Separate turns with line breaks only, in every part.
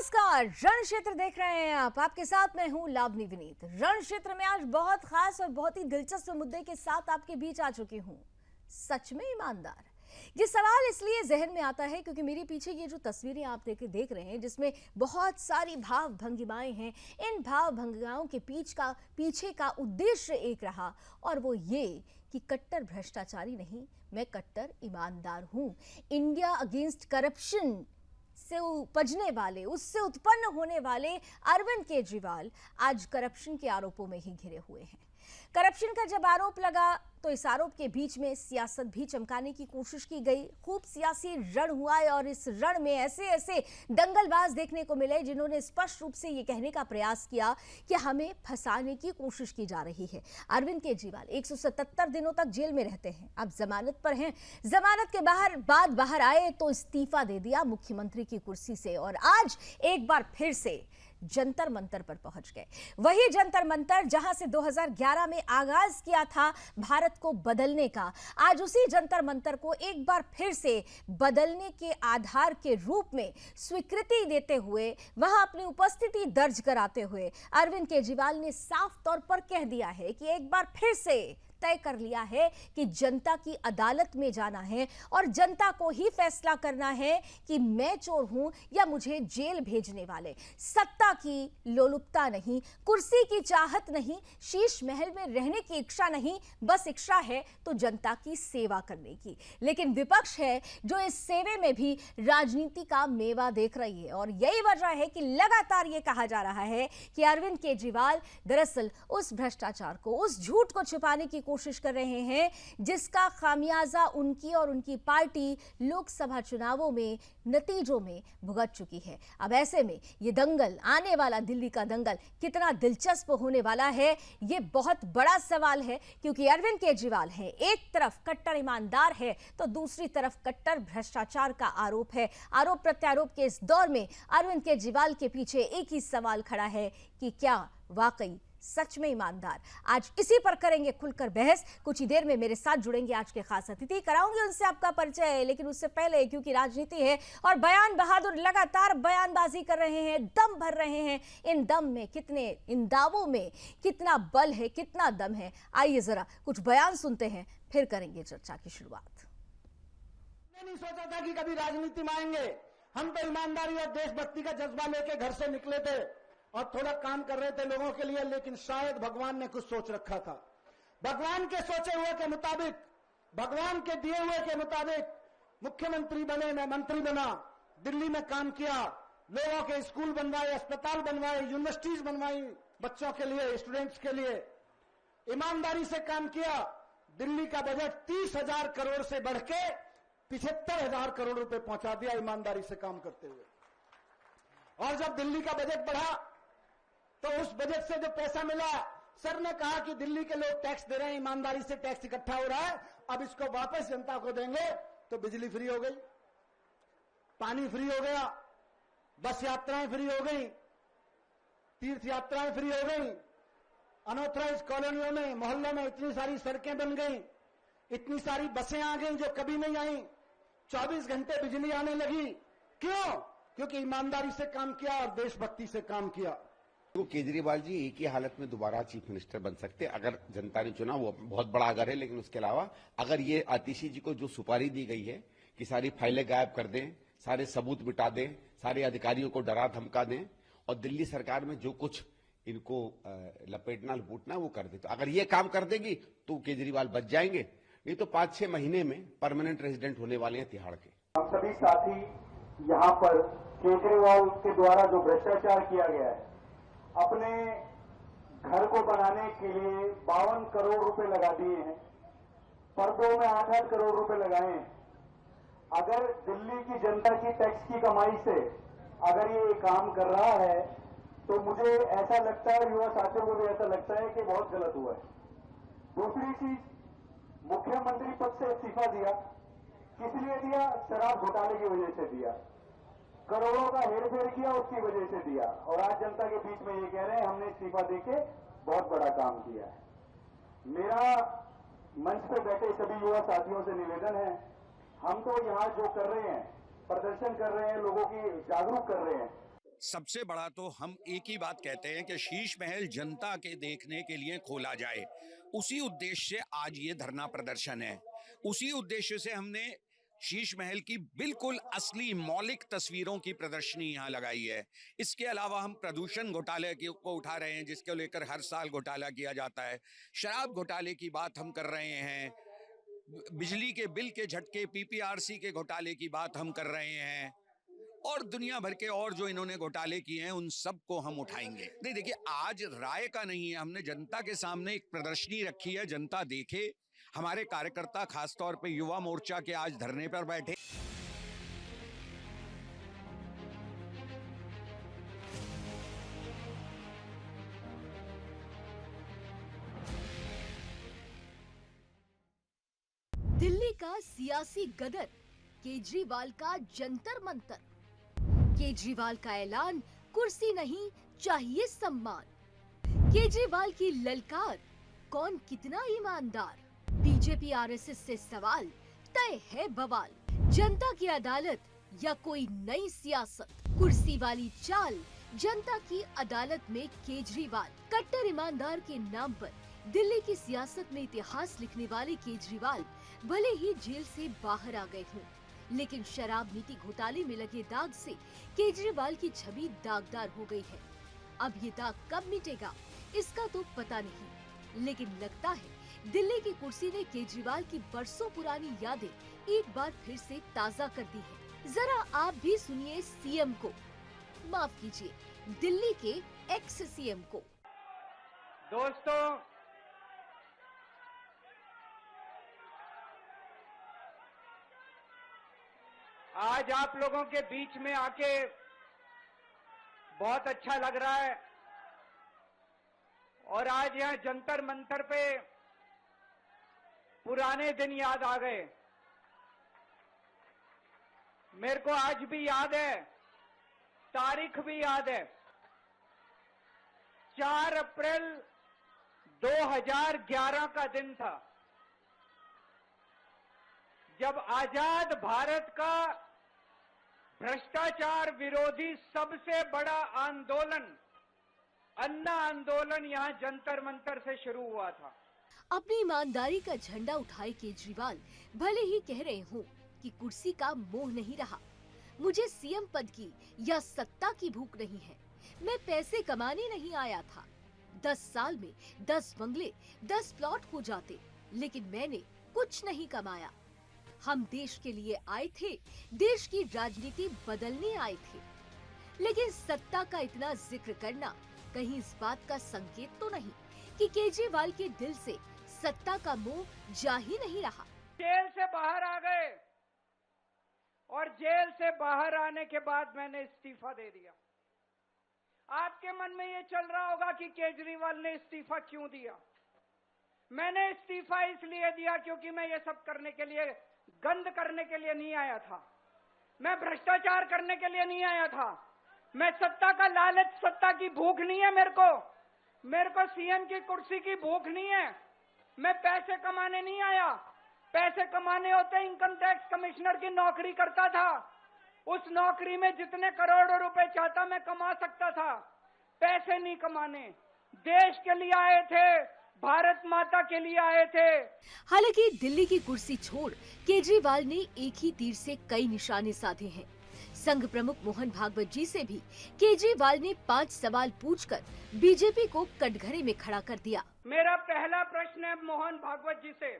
नमस्कार, रण क्षेत्र देख रहे हैं आप। आपके साथ मैं हूं लावनी विनीत। रण क्षेत्र में आज बहुत खास और बहुत ही दिलचस्प मुद्दे के साथ आपके बीच आ चुकी हूं। सच में ईमानदार, ये सवाल इसलिए जहन में आता है क्योंकि मेरे पीछे ये जो तस्वीरें आप देख रहे हैं, जिसमें बहुत सारी भाव भंगिमाएं हैं। इन भाव भंगिमाओं के पीछे का उद्देश्य एक रहा, और वो ये कि कट्टर भ्रष्टाचारी नहीं, मैं कट्टर ईमानदार हूं। इंडिया अगेंस्ट करप्शन से उपजने वाले, उससे उत्पन्न होने वाले अरविंद केजरीवाल आज करप्शन के आरोपों में ही घिरे हुए हैं। करप्शन का जब आरोप लगा तो इस आरोप के बीच में सियासत भी चमकाने की कोशिश की गई। खूब सियासी रण हुआ है और इस रण में ऐसे ऐसे दंगलबाज देखने को मिले जिन्होंने स्पष्ट रूप से ये कहने का प्रयास किया कि हमें फंसाने की कोशिश की जा रही है। अरविंद केजरीवाल 177 दिनों तक जेल में रहते हैं, अब जमानत पर हैं। जमानत के बाद बाहर आए तो इस्तीफा दे दिया मुख्यमंत्री की कुर्सी से, और आज एक बार फिर से जंतर मंतर पर पहुंच गए। वही जंतर मंतर जहां से 2011 में आगाज किया था भारत को बदलने का, आज उसी जंतर मंतर को एक बार फिर से बदलने के आधार के रूप में स्वीकृति देते हुए, वहां अपनी उपस्थिति दर्ज कराते हुए अरविंद केजरीवाल ने साफ तौर पर कह दिया है कि एक बार फिर से तय कर लिया है कि जनता की अदालत में जाना है और जनता को ही फैसला करना है कि मैं चोर हूं या मुझे जेल भेजने वाले। सत्ता की लोलुपता नहीं, कुर्सी की चाहत नहीं, शीश महल में रहने की इच्छा नहीं, बस इच्छा है तो जनता की सेवा करने की। लेकिन विपक्ष है जो इस सेवे में भी राजनीति का मेवा देख रही है, और यही वजह है कि लगातार यह कहा जा रहा है कि अरविंद केजरीवाल दरअसल उस भ्रष्टाचार को, उस झूठ को छुपाने की कोशिश कर रहे हैं जिसका खामियाजा उनकी और उनकी पार्टी लोकसभा चुनावों में नतीजों में भुगत चुकी है। अब ऐसे में ये दंगल, आने वाला दिल्ली का दंगल कितना दिलचस्प होने वाला है, ये बहुत बड़ा सवाल है। क्योंकि अरविंद केजरीवाल है, एक तरफ कट्टर ईमानदार है तो दूसरी तरफ कट्टर भ्रष्टाचार का आरोप है। आरोप प्रत्यारोप के इस दौर में अरविंद केजरीवाल के पीछे एक ही सवाल खड़ा है कि क्या वाकई सच में ईमानदार। आज इसी पर करेंगे खुलकर बहस। कुछ ही देर में मेरे साथ जुड़ेंगे आज के खास अतिथि, कराऊंगी उनसे आपका परिचय, लेकिन उससे पहले क्योंकि राजनीति है और बयान बहादुर लगातार बयानबाजी कर रहे हैं, दम भर रहे हैं, इन दम में कितने, इन दावों में कितना बल है, कितना दम है, आइए जरा कुछ बयान सुनते हैं, फिर करेंगे चर्चा की शुरुआत।
मैंने नहीं सोचा था कि कभी राजनीति में आएंगे। हम तो ईमानदारी और देशभक्ति का जज्बा लेके घर से निकले थे और थोड़ा काम कर रहे थे लोगों के लिए, लेकिन शायद भगवान ने कुछ सोच रखा था। भगवान के सोचे हुए के मुताबिक, भगवान के दिए हुए के मुताबिक मुख्यमंत्री बने, मैं मंत्री बना, दिल्ली में काम किया, लोगों के स्कूल बनवाए, अस्पताल बनवाए, यूनिवर्सिटीज बनवाई बच्चों के लिए, स्टूडेंट्स के लिए, ईमानदारी से काम किया। दिल्ली का बजट 30,000 करोड़ से बढ़ के 75,000 करोड़ रुपए पहुंचा दिया ईमानदारी से काम करते हुए। और जब दिल्ली का बजट बढ़ा तो उस बजट से जो पैसा मिला, सर ने कहा कि दिल्ली के लोग टैक्स दे रहे हैं, ईमानदारी से टैक्स इकट्ठा हो रहा है, अब इसको वापस जनता को देंगे। तो बिजली फ्री हो गई, पानी फ्री हो गया, बस यात्राएं फ्री हो गई, तीर्थ यात्राएं फ्री हो गई, अनऑथराइज कॉलोनियों में, मोहल्लों में इतनी सारी सड़कें बन गई, इतनी सारी बसें आ गई जो कभी नहीं आई, 24 घंटे बिजली आने लगी। क्यों? क्योंकि ईमानदारी से काम किया और देशभक्ति से काम किया।
तो केजरीवाल जी एक ही हालत में दोबारा चीफ मिनिस्टर बन सकते हैं अगर जनता ने चुना, वो बहुत बड़ा अगर है। लेकिन उसके अलावा अगर ये आतिशी जी को जो सुपारी दी गई है कि सारी फाइलें गायब कर दें, सारे सबूत मिटा दें, सारे अधिकारियों को डरा धमका दें और दिल्ली सरकार में जो कुछ इनको लपेटना लपूटना वो कर दे, तो अगर ये काम कर देगी तो केजरीवाल बच जाएंगे, नहीं तो 5-6 महीने में परमानेंट रेजिडेंट होने वाले हैं तिहाड़ के।
हम सभी साथी यहाँ पर केजरीवाल के द्वारा जो भ्रष्टाचार किया गया है, अपने घर को बनाने के लिए 52 करोड़ रुपए लगा दिए हैं, पर्दों में 8-8 करोड़ रुपए लगाए हैं। अगर दिल्ली की जनता की टैक्स की कमाई से अगर ये काम कर रहा है तो मुझे ऐसा लगता है, युवा साथियों को भी ऐसा लगता है कि बहुत गलत हुआ है। दूसरी चीज, मुख्यमंत्री पद से इस्तीफा दिया, किस लिए दिया? शराब घोटाले की वजह से दिया, करोड़ों का हेरफेर किया उसकी वजह से दिया, और आज जनता के बीच में ये कह रहे हैं हमने इस्तीफा देके बहुत बड़ा काम किया है। मेरा मंच पर बैठे सभी युवा साथियों से निवेदन है, हम तो यहाँ जो कर रहे हैं, प्रदर्शन कर रहे हैं, लोगों की जागरूक कर रहे हैं,
सबसे बड़ा तो हम एक ही बात कहते हैं कि शीश महल जनता के देखने के लिए खोला जाए। उसी उद्देश्य से आज ये धरना प्रदर्शन है। उसी उद्देश्य से हमने शीश महल की बिल्कुल असली मौलिक तस्वीरों की प्रदर्शनी यहाँ लगाई है। इसके अलावा हम प्रदूषण घोटाले को उठा रहे हैं, जिसको लेकर हर साल घोटाला किया जाता है। शराब घोटाले की बात हम कर रहे हैं। बिजली के बिल के झटके, पीपीआरसी के घोटाले की बात हम कर रहे हैं, और दुनिया भर के और जो इन्होंने घोटाले किए हैं उन सब को हम उठाएंगे। नहीं, देखिए, आज राय का नहीं है, हमने जनता के सामने एक प्रदर्शनी रखी है, जनता देखे। हमारे कार्यकर्ता खासतौर पे युवा मोर्चा के आज धरने पर बैठे।
दिल्ली का सियासी गदर, केजरीवाल का जंतर मंतर। केजरीवाल का ऐलान, कुर्सी नहीं चाहिए सम्मान। केजरीवाल की ललकार, कौन कितना ईमानदार। बीजेपी आरएसएस से सवाल, तय है बवाल। जनता की अदालत या कोई नई सियासत, कुर्सी वाली चाल, जनता की अदालत में केजरीवाल। कट्टर ईमानदार के नाम पर दिल्ली की सियासत में इतिहास लिखने वाले केजरीवाल भले ही जेल से बाहर आ गए हों, लेकिन शराब नीति घोटाले में लगे दाग से केजरीवाल की छवि दागदार हो गई है। अब ये दाग कब मिटेगा इसका तो पता नहीं, लेकिन लगता है दिल्ली की कुर्सी ने केजरीवाल की बरसों पुरानी यादें एक बार फिर से ताज़ा कर दी है। जरा आप भी सुनिए सीएम को, माफ कीजिए, दिल्ली के एक्स सीएम को।
दोस्तों, आज आप लोगों के बीच में आके बहुत अच्छा लग रहा है, और आज यहाँ जंतर मंतर पे पुराने दिन याद आ गए। मेरे को आज भी याद है, तारीख भी याद है। 4 अप्रैल 2011 का दिन था, जब आजाद भारत का भ्रष्टाचार विरोधी सबसे बड़ा आंदोलन, अन्ना आंदोलन, यहां जंतर मंतर से शुरू हुआ था।
अपनी ईमानदारी का झंडा उठाए केजरीवाल भले ही कह रहे हों कि कुर्सी का मोह नहीं रहा, मुझे सीएम पद की या सत्ता की भूख नहीं है, मैं पैसे कमाने नहीं आया था। 10 साल में 10 बंगले, 10 प्लॉट हो जाते, लेकिन मैंने कुछ नहीं कमाया। हम देश के लिए आए थे, देश की राजनीति बदलने आए थे। लेकिन सत्ता का इतना जिक्र करना कहीं इस बात का संकेत तो नहीं कि केजरीवाल के दिल से सत्ता का मोह जा ही नहीं रहा।
जेल से बाहर आ गए, और जेल से बाहर आने के बाद मैंने इस्तीफा दे दिया। आपके मन में ये चल रहा होगा कि केजरीवाल ने इस्तीफा क्यों दिया। मैंने इस्तीफा इसलिए दिया क्योंकि मैं ये सब करने के लिए, गंद करने के लिए नहीं आया था। मैं भ्रष्टाचार करने के लिए नहीं आया था। मैं सत्ता का लालच, सत्ता की भूख नहीं है मेरे को सीएम की कुर्सी की भूख नहीं है। मैं पैसे कमाने नहीं आया। पैसे कमाने होते इनकम टैक्स कमिश्नर की नौकरी करता था, उस नौकरी में जितने करोड़ों रुपए चाहता मैं कमा सकता था। पैसे नहीं कमाने, देश के लिए आए थे, भारत माता के लिए आए थे।
हालांकि दिल्ली की कुर्सी छोड़ केजरीवाल ने एक ही तीर से कई निशाने साधे हैं। संघ प्रमुख मोहन भागवत जी से भी केजरीवाल ने 5 सवाल पूछकर बीजेपी को कटघरे में खड़ा कर दिया।
मेरा पहला प्रश्न है मोहन भागवत जी से,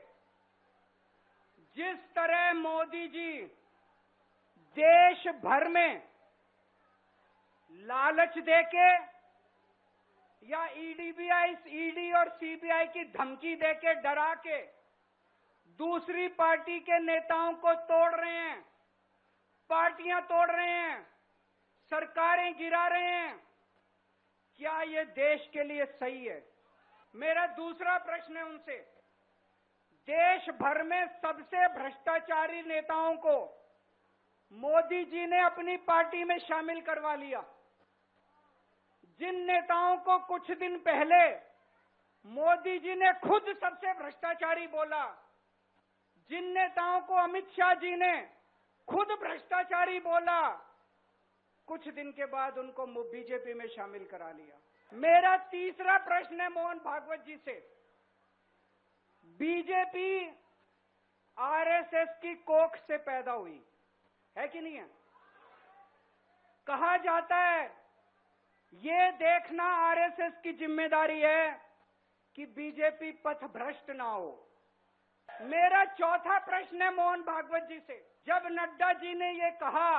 जिस तरह मोदी जी देश भर में लालच देके या ईडी और सीबीआई की धमकी देके, डरा के दूसरी पार्टी के नेताओं को तोड़ रहे हैं, पार्टियां तोड़ रहे हैं, सरकारें गिरा रहे हैं, क्या ये देश के लिए सही है? मेरा दूसरा प्रश्न है उनसे, देश भर में सबसे भ्रष्टाचारी नेताओं को मोदी जी ने अपनी पार्टी में शामिल करवा लिया। जिन नेताओं को कुछ दिन पहले मोदी जी ने खुद सबसे भ्रष्टाचारी बोला, जिन नेताओं को अमित शाह जी ने खुद भ्रष्टाचारी बोला, कुछ दिन के बाद उनको बीजेपी में शामिल करा लिया। मेरा तीसरा प्रश्न है मोहन भागवत जी से। बीजेपी आरएसएस की कोख से पैदा हुई है कि नहीं है? कहा जाता है ये देखना आरएसएस की जिम्मेदारी है कि बीजेपी पथभ्रष्ट ना हो। मेरा चौथा प्रश्न है मोहन भागवत जी से। जब नड्डा जी ने ये कहा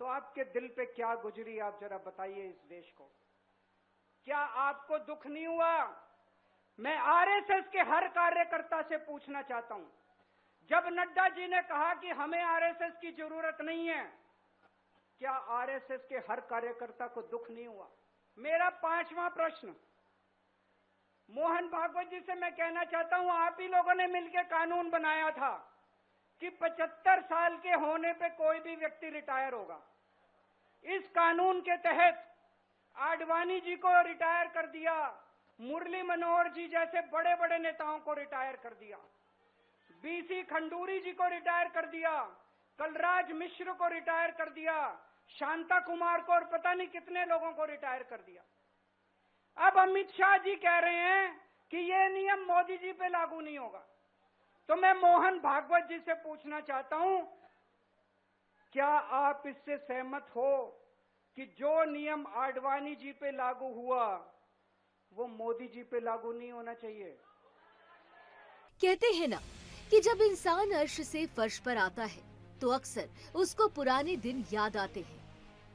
तो आपके दिल पे क्या गुजरी, आप जरा बताइए इस देश को। क्या आपको दुख नहीं हुआ? मैं आरएसएस के हर कार्यकर्ता से पूछना चाहता हूं, जब नड्डा जी ने कहा कि हमें आरएसएस की जरूरत नहीं है, क्या आरएसएस के हर कार्यकर्ता को दुख नहीं हुआ? मेरा पांचवा प्रश्न मोहन भागवत जी से मैं कहना चाहता हूं, आप ही लोगों ने मिलकर कानून बनाया था कि 75 साल के होने पे कोई भी व्यक्ति रिटायर होगा। इस कानून के तहत आडवाणी जी को रिटायर कर दिया, मुरली मनोहर जी जैसे बड़े बड़े नेताओं को रिटायर कर दिया, बीसी खंडूरी जी को रिटायर कर दिया, कलराज मिश्र को रिटायर कर दिया, शांता कुमार को और पता नहीं कितने लोगों को रिटायर कर दिया। अब अमित शाह जी कह रहे हैं कि ये नियम मोदी जी पे लागू नहीं होगा। तो मैं मोहन भागवत जी से पूछना चाहता हूं, क्या आप इससे सहमत हो कि जो नियम आडवाणी जी पे लागू हुआ वो मोदी जी पे लागू नहीं होना चाहिए?
कहते हैं ना कि जब इंसान अर्श से फर्श पर आता है तो अक्सर उसको पुराने दिन याद आते हैं।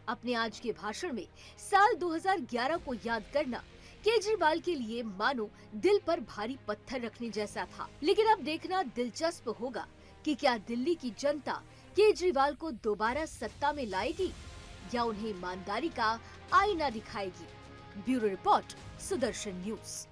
अपने आज के भाषण में साल 2011 को याद करना केजरीवाल के लिए मानो दिल पर भारी पत्थर रखने जैसा था। लेकिन अब देखना दिलचस्प होगा कि क्या दिल्ली की जनता केजरीवाल को दोबारा सत्ता में लाएगी या उन्हें ईमानदारी का आईना दिखाएगी। Bureau report, Sudarshan news.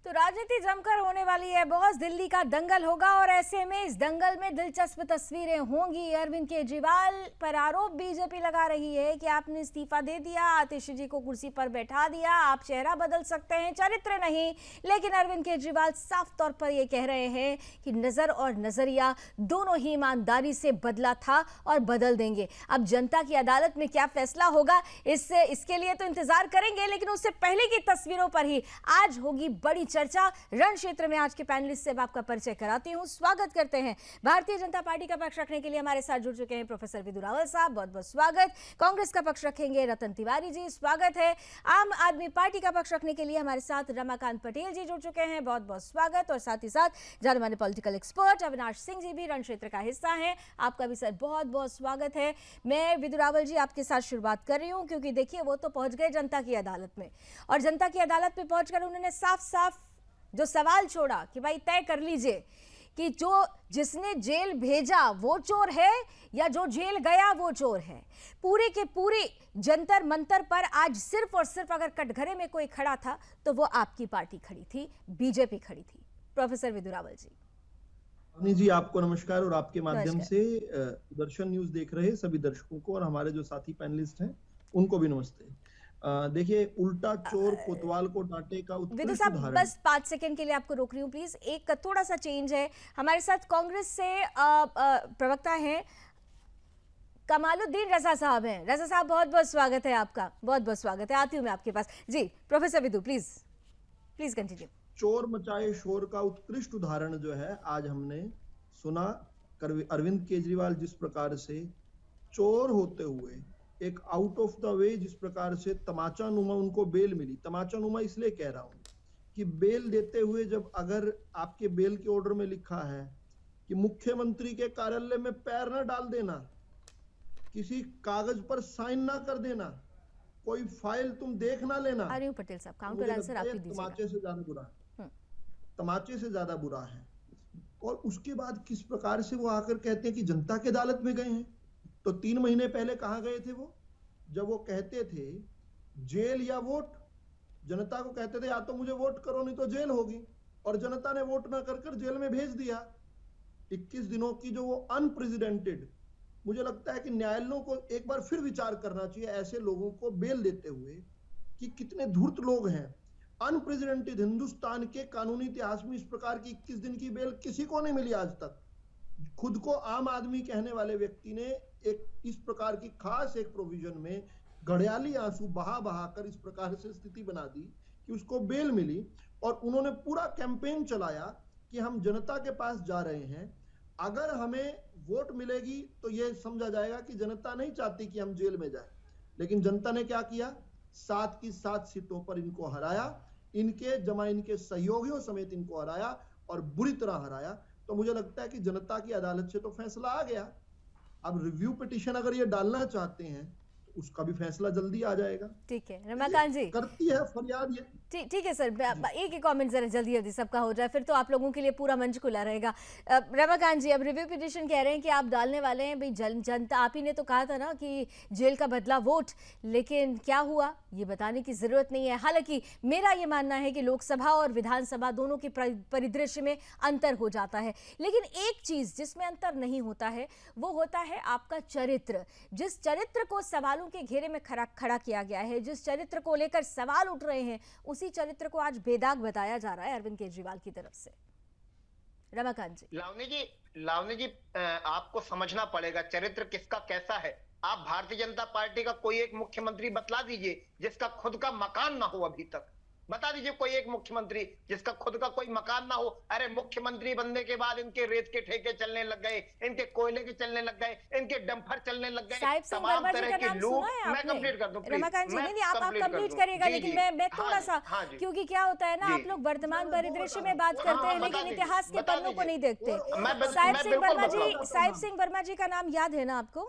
तो राजनीति जमकर होने वाली है बॉस, दिल्ली का दंगल होगा और ऐसे में इस दंगल में दिलचस्प तस्वीरें होंगी। अरविंद केजरीवाल पर आरोप बीजेपी लगा रही है कि आपने इस्तीफा दे दिया, आतिशी जी को कुर्सी पर बैठा दिया, आप चेहरा बदल सकते हैं, चरित्र नहीं। लेकिन अरविंद केजरीवाल साफ तौर पर यह कह रहे हैं कि नजर और नजरिया दोनों ही ईमानदारी से बदला था और बदल देंगे। अब जनता की अदालत में क्या फैसला होगा इसके लिए तो इंतजार करेंगे, लेकिन उससे पहले की तस्वीरों पर ही आज होगी बड़ी चर्चा। रण क्षेत्र में आज के पैनलिस्ट से आपका परिचय कराती हूं। स्वागत करते हैं भारतीय जनता पार्टी का पक्ष रखने के लिए हमारे साथ जुड़ चुके हैं प्रोफेसर विदु रावल साहब, बहुत बहुत स्वागत। कांग्रेस का पक्ष रखेंगे रतन तिवारी जी, स्वागत है। आम आदमी पार्टी का पक्ष रखने के लिए हमारे साथ रमाकांत पटेल जी जुड़ चुके हैं, बहुत बहुत स्वागत। और साथ ही साथ जाने माने पॉलिटिकल एक्सपर्ट अविनाश सिंह जी भी रण क्षेत्र का हिस्सा है, आपका भी सर बहुत बहुत स्वागत है। मैं विदु रावल जी आपके साथ शुरुआत कर रही हूँ, क्योंकि देखिए वो तो पहुंच गए जनता की अदालत में, और जनता की अदालत में पहुंचकर उन्होंने साफ साफ जो सवाल छोड़ा कि भाई तय कर लीजिए कि जिसने जेल भेजा वो चोर है या जो जेल गया वो चोर है। पूरे के पूरे जंतर मंतर पर आज सिर्फ और सिर्फ अगर कटघरे में कोई खड़ा था तो वो आपकी पार्टी खड़ी थी, बीजेपी खड़ी थी। प्रोफेसर विदु रावल जी।
अवनी जी आपको नमस्कार, और आपके माध्यम से दर्शन न्यूज देख रहे सभी दर्शकों को और हमारे जो साथी पैनलिस्ट हैं उनको भी नमस्ते। देखिए, उल्टा चोर कोतवाल को डांटे का उत्कृष्ट उदाहरण।
बस 5 सेकंड के लिए आपको रोक रही हूँ प्लीज। एक थोड़ा सा चेंज है, हमारे साथ कांग्रेस से प्रवक्ता हैं कमालुद्दीन रजा साहब हैं। रजा साहब बहुत बहुत स्वागत है आपका, बहुत बहुत स्वागत है। आती हूँ मैं आपके पास जी। Professor Vidu please continue.
चोर मचाए शोर का उत्कृष्ट उदाहरण जो है आज हमने सुना। अरविंद केजरीवाल जिस प्रकार से चोर होते हुए एक आउट ऑफ द वे, जिस प्रकार से तमाचा नुमा उनको बेल मिली। तमाचा नुमा इसलिए कह रहा हूं कि बेल देते हुए जब अगर आपके बेल के ऑर्डर में लिखा है कि मुख्यमंत्री के कार्यालय में पैर न डाल देना, किसी कागज पर साइन ना कर देना, कोई फाइल तुम देख ना लेना,
पटेल साहब काउंटर आंसर आप ही दीजिएगा।
तमाचे से ज्यादा बुरा है, तमाचे से ज्यादा बुरा है। और उसके बाद किस प्रकार से वो आकर कहते हैं कि जनता की अदालत में गए हैं। तो 3 महीने पहले कहां गए थे वो, जब वो कहते थे जेल या वोट। जनता को कहते थे या तो मुझे वोट करो नहीं तो जेल होगी, और जनता ने वोट ना कर जेल में भेज दिया। 21 दिनों की जो वो अनप्रेसिडेंटेड मुझे लगता है कि न्यायालयों को एक बार फिर विचार करना चाहिए ऐसे लोगों को बेल देते हुए कि कितने धूर्त लोग हैं। अनप्रेसिडेंटेड हिंदुस्तान के कानूनी इतिहास में इस प्रकार की 21 दिन की बेल किसी को नहीं मिली आज तक। खुद को आम आदमी कहने वाले व्यक्ति ने एक इस प्रकार की खास एक प्रोविजन में घड़ियाली आंसू बहा बहा कर इस प्रकार से स्थिति बना दी कि उसको बेल मिली, और उन्होंने पूरा कैंपेन चलाया कि हम जनता के पास जा रहे हैं, अगर हमें वोट मिलेगी तो यह समझा जाएगा कि जनता नहीं चाहती कि हम जेल में जाएं। लेकिन जनता ने क्या किया, 7 की 7 सीटों पर इनको हराया, इनके जमा इनके सहयोगियों समेत इनको हराया और बुरी तरह हराया। तो मुझे लगता है कि जनता की अदालत से तो फैसला आ गया। अब रिव्यू पिटीशन अगर ये डालना चाहते हैं तो उसका भी फैसला जल्दी आ जाएगा।
ठीक है रमाकांत जी,
करती है फरियाद ये।
ठीक है सर, एक ही कमेंट जरा जल्दी जल्दी सबका हो जाए, फिर तो आप लोगों के लिए पूरा मंच खुला रहेगा। रमाकांत जी, अब रिव्यू पिटीशन कह रहे हैं कि आप डालने वाले हैं, भाई जनता, आप ही ने तो कहा था ना कि जेल का बदला वोट, लेकिन क्या हुआ ये बताने की जरूरत नहीं है। हालांकि मेरा ये मानना है कि लोकसभा और विधानसभा दोनों के परिदृश्य में अंतर हो जाता है, लेकिन एक चीज जिसमें अंतर नहीं होता है वो होता है आपका चरित्र। जिस चरित्र को सवालों के घेरे में खड़ा किया गया है, जिस चरित्र को लेकर सवाल उठ रहे हैं, उसी चरित्र को आज बेदाग बताया जा रहा है अरविंद केजरीवाल की तरफ से। रमाकांत जी,
लावनी जी आपको समझना पड़ेगा चरित्र किसका कैसा है। आप भारतीय जनता पार्टी का कोई एक मुख्यमंत्री बतला दीजिए जिसका खुद का मकान ना हो, अभी तक बता दीजिए कोई एक मुख्यमंत्री जिसका खुद का कोई मकान ना हो। अरे मुख्यमंत्री बनने के बाद इनके रेत के ठेके चलने लग गए, इनके कोयले के चलने लग गए, इनके डंपर चलने लग गए, तमाम तरह की लूट। मैं कंप्लीट कर दूं
रमाकांत जी, नहीं आप कंप्लीट करिएगा, लेकिन मैं थोड़ा सा, क्योंकि क्या होता है ना, आप लोग वर्तमान परिदृश्य में बात करते हैं लेकिन इतिहास के पन्नों को नहीं देखते। साहिब सिंह वर्मा जी का नाम याद है ना आपको?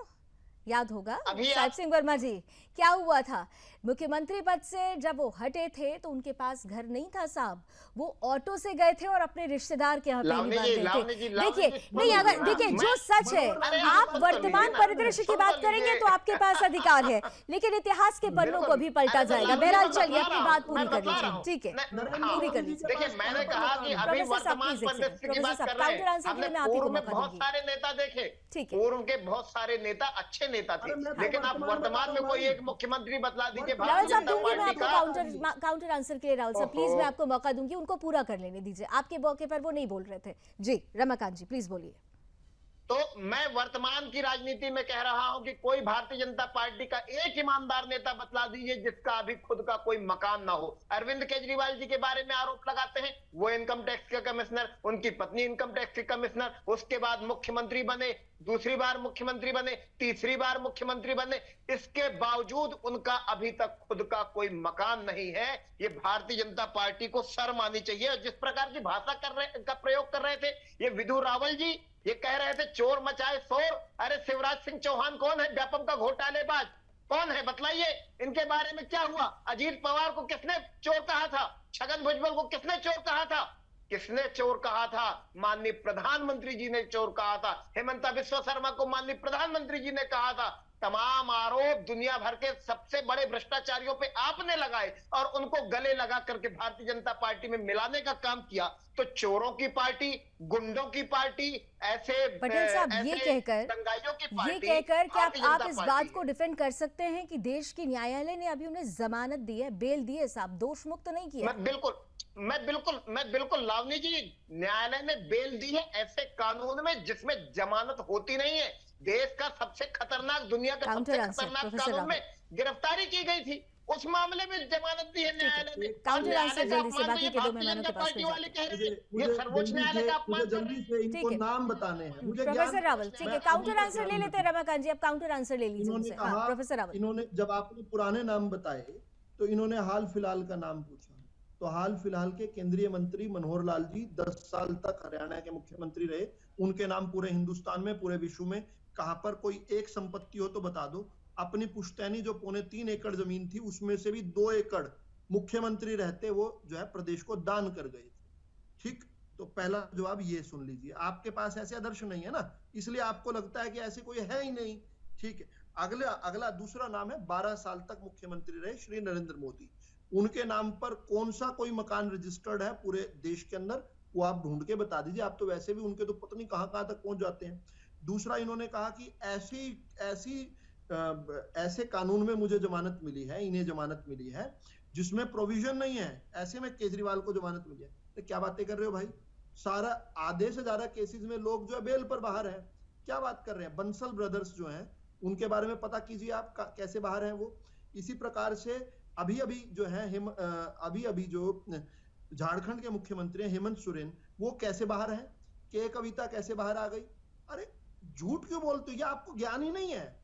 याद होगा साहिब सिंह वर्मा जी, क्या हुआ था मुख्यमंत्री पद से जब वो हटे थे तो उनके पास घर नहीं था साहब, वो ऑटो से गए थे और अपने रिश्तेदार के यहाँ पहली बार गए थे। देखिए नहीं, अगर देखिए जो सच है, आप वर्तमान परिदृश्य की बात करेंगे तो आपके पास अधिकार है, लेकिन इतिहास के पन्नों को भी पलटा जाएगा। बहरहाल चलिए अपनी बात पूरी कर लीजिए, ठीक है पूरी कर लीजिए।
देखिए मैंने कहा कि अभी वर्तमान परिदृश्य की बात कर रहे हैं, हमने पूर्व में बहुत सारे नेता देखे, पूर्व के बहुत सारे नेता अच्छे नेता थे, लेकिन आप वर्तमान में कोई एक मुख्यमंत्री बतला दीजिए
राहुल साहब, दूंगी मैं आपको काउंटर आंसर के लिए। राहुल साहब प्लीज, मैं आपको मौका दूंगी, उनको पूरा कर लेने दीजिए, आपके मौके पर वो नहीं बोल रहे थे। जी रमाकांत जी प्लीज बोलिए।
तो मैं वर्तमान की राजनीति में कह रहा हूं कि कोई भारतीय जनता पार्टी का एक ईमानदार नेता बतला दीजिए जिसका अभी खुद का कोई मकान ना हो। अरविंद केजरीवाल जी के बारे में आरोप लगाते हैं, वो इनकम टैक्स के कमिश्नर, उनकी पत्नी इनकम टैक्स की कमिश्नर, उसके बाद मुख्यमंत्री बने, दूसरी बार मुख्यमंत्री बने, तीसरी बार मुख्यमंत्री बने, इसके बावजूद उनका अभी तक खुद का कोई मकान नहीं है। ये भारतीय जनता पार्टी को शर्म आनी चाहिए। जिस प्रकार की भाषा का प्रयोग कर रहे थे ये विधु रावल जी, ये कह रहे थे चोर मचाए शोर। अरे शिवराज सिंह चौहान कौन है? व्यापम का घोटालेबाज कौन है बताइए, इनके बारे में क्या हुआ? अजीत पवार को किसने चोर कहा था? छगन भुजबल को किसने चोर कहा था? किसने चोर कहा था? माननीय प्रधानमंत्री जी ने चोर कहा था। हेमंता बिस्वा शर्मा को माननीय प्रधानमंत्री जी ने कहा था। तमाम आरोप दुनिया भर के सबसे बड़े भ्रष्टाचारियों पे आपने लगाए और उनको गले लगा करके भारतीय जनता पार्टी में मिलाने का काम किया। तो चोरों की पार्टी, गुंडों की पार्टी, ऐसे
पटेल साहब ये कहकर क्या आप इस बात को डिफेंड कर सकते हैं कि देश की न्यायालय ने अभी उन्हें जमानत दी है, बेल दी है साहब, दोष मुक्त नहीं किया?
मैं बिल्कुल लावनी जी, न्यायालय ने बेल दी है ऐसे कानून में जिसमें जमानत होती नहीं है। देश का सबसे खतरनाक, दुनिया का सबसे खतरनाक कानून में गिरफ्तारी की गई थी, उस मामले में जमानत दी है न्यायालय ने।
काउंटर आंसर जल्दी से, बाकी के दो मेहमानों के पास
ये सर्वोच्च न्यायालय का अपमान।
जल्दी से इनको नाम बताने हैं मुझे।
प्रोफेसर रावल, ठीक है काउंटर आंसर ले लेते हैं। रमाकांत जी आप काउंटर आंसर ले लीजिए उनसे। प्रोफेसर रावल,
इन्होंने जब आपने पुराने नाम बताए तो इन्होंने हाल फिलहाल का नाम पूछा, तो हाल फिलहाल के केंद्रीय मंत्री मनोहर लाल जी 10 साल तक हरियाणा के मुख्यमंत्री रहे, उनके नाम पूरे हिंदुस्तान में, पूरे विश्व में कहां पर कोई एक संपत्ति हो तो बता दो। अपनी पुश्तैनी जो 3.25 एकड़ जमीन थी उसमें से भी 2 एकड़ मुख्यमंत्री रहते वो जो है प्रदेश को दान कर गए थे। ठीक, तो पहला जवाब ये सुन लीजिए। आपके पास ऐसे आदर्श नहीं है ना, इसलिए आपको लगता है कि ऐसे कोई है ही नहीं। ठीक है, अगला दूसरा नाम है 12 साल तक मुख्यमंत्री रहे श्री नरेंद्र मोदी, उनके नाम पर कौन सा कोई मकान रजिस्टर्ड है पूरे देश के अंदर, वो आप ढूंढ के बता दीजिए। आप तो वैसे भी उनके तो पता नहीं कहां तक पहुंच जाते हैं। दूसरा, इन्होंने कहा कि ऐसे कानून में मुझे जमानत मिली है, इन्हें जमानत मिली है जिसमें प्रोविजन नहीं है, ऐसे में केजरीवाल को जमानत मिली है। तो क्या बातें कर रहे हो भाई? सारा आधे से ज्यादा केसेस में लोग जो है बेल पर बाहर है, क्या बात कर रहे हैं? बंसल ब्रदर्स जो हैं उनके बारे में पता कीजिए आप कैसे बाहर हैं वो। इसी प्रकार से अभी जो है अभी जो झारखंड के मुख्यमंत्री हैं हेमंत सोरेन, वो कैसे बाहर हैं? के कविता कैसे बाहर आ गई? अरे झूठ क्यों बोलते हो? या आपको ज्ञान ही नहीं है,